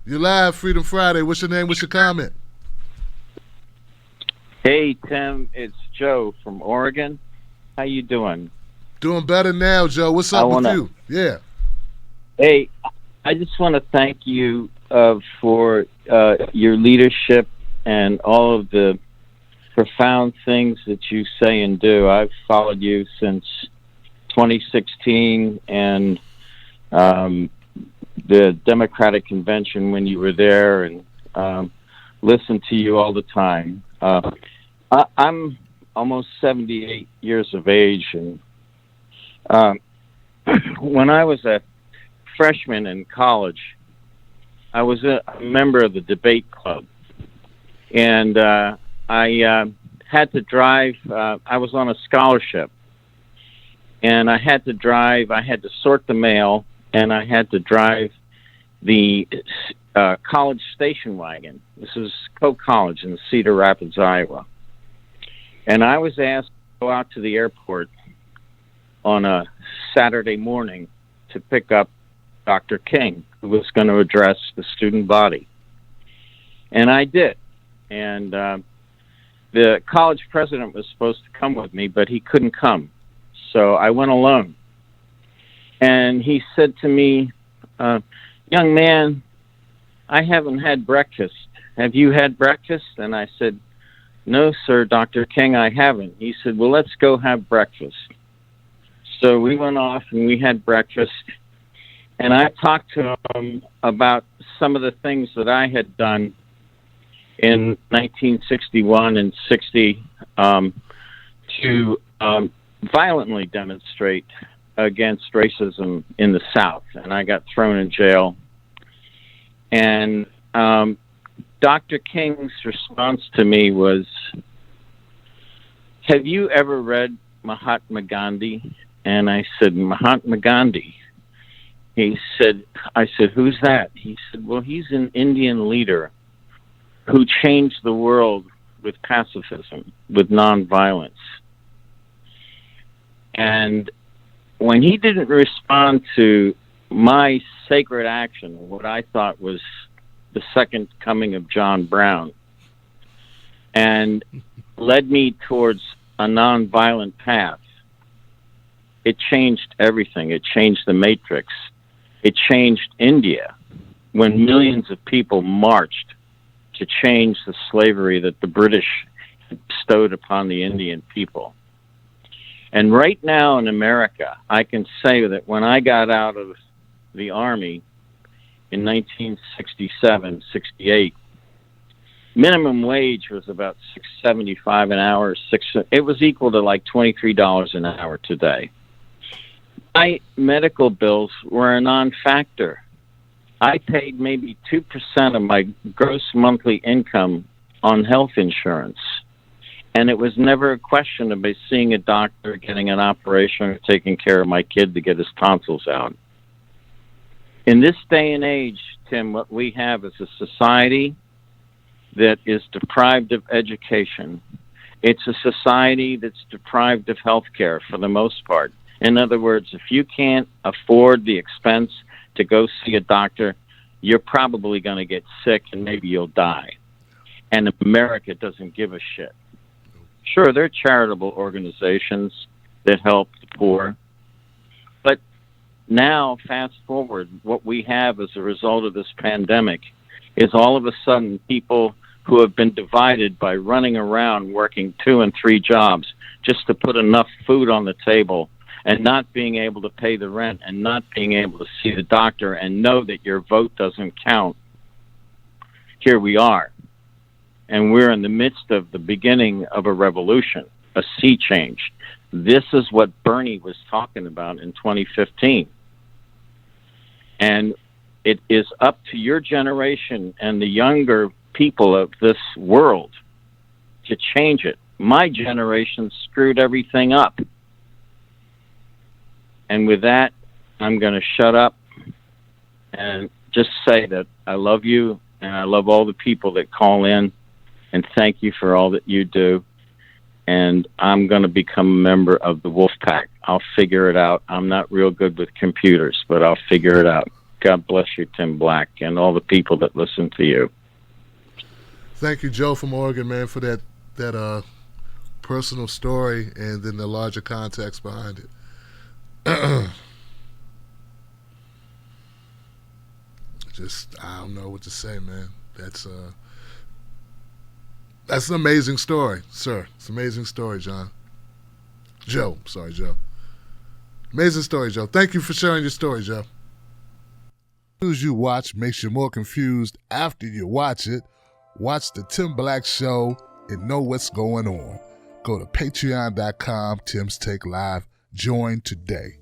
You're live, Freedom Friday. What's your name? What's your comment? Hey Tim, it's Joe from Oregon. How you doing? Doing better now, Joe. What's I up with wanna. you? Yeah. Hey, I just want to thank you for your leadership and all of the profound things that you say and do. I've followed you since 2016 and the Democratic Convention when you were there, and listened to you all the time. I'm almost 78 years of age, and um, when I was a freshman in college, I was a member of the debate club, and I had to drive. I was on a scholarship, and I had to drive. I had to sort the mail, and I had to drive the college station wagon. This is Coe College in Cedar Rapids, Iowa. And I was asked to go out to the airport on a Saturday morning to pick up Dr. King, who was going to address the student body. And I did. And the college president was supposed to come with me, but he couldn't come. So I went alone. And he said to me, young man, I haven't had breakfast. Have you had breakfast? And I said, no, sir, Dr. King, I haven't. He said, well, let's go have breakfast. So we went off and we had breakfast. And I talked to him about some of the things that I had done in 1961 and 60 to violently demonstrate against racism in the South. And I got thrown in jail. And Dr. King's response to me was, have you ever read Mahatma Gandhi? And I said, Mahatma Gandhi. I said, who's that? He said, well, he's an Indian leader who changed the world with pacifism, with nonviolence. And when he didn't respond to my sacred action, what I thought was the second coming of John Brown, and led me towards a nonviolent path, it changed everything. It changed the matrix. It changed India when millions of people marched to change the slavery that the British bestowed upon the Indian people. And right now in America, I can say that when I got out of the Army in 1967, 68, minimum wage was about $6.75 an hour. It was equal to like $23 an hour today. My medical bills were a non-factor. I paid maybe 2% of my gross monthly income on health insurance. And it was never a question of me seeing a doctor, getting an operation, or taking care of my kid to get his tonsils out. In this day and age, Tim, what we have is a society that is deprived of education. It's a society that's deprived of health care for the most part. In other words, if you can't afford the expense to go see a doctor, you're probably going to get sick and maybe you'll die. And America doesn't give a shit. Sure, there are charitable organizations that help the poor. But now, fast forward, what we have as a result of this pandemic is all of a sudden people who have been divided by running around working 2 and 3 jobs just to put enough food on the table and not being able to pay the rent and not being able to see the doctor and know that your vote doesn't count. Here we are. And we're in the midst of the beginning of a revolution, a sea change. This is what Bernie was talking about in 2015. And it is up to your generation and the younger people of this world to change it. My generation screwed everything up. And with that, I'm going to shut up and just say that I love you and I love all the people that call in, and thank you for all that you do. And I'm going to become a member of the Wolf Pack. I'll figure it out. I'm not real good with computers, but I'll figure it out. God bless you, Tim Black, and all the people that listen to you. Thank you, Joe from Oregon, man, for that personal story and then the larger context behind it. Just, I don't know what to say, man. That's an amazing story, sir. It's an amazing story, Joe. Sorry, Joe. Amazing story, Joe. Thank you for sharing your story, Joe. News you watch makes you more confused after you watch it. Watch the Tim Black Show and know what's going on. Go to patreon.com, Tim's Take Live. Join today.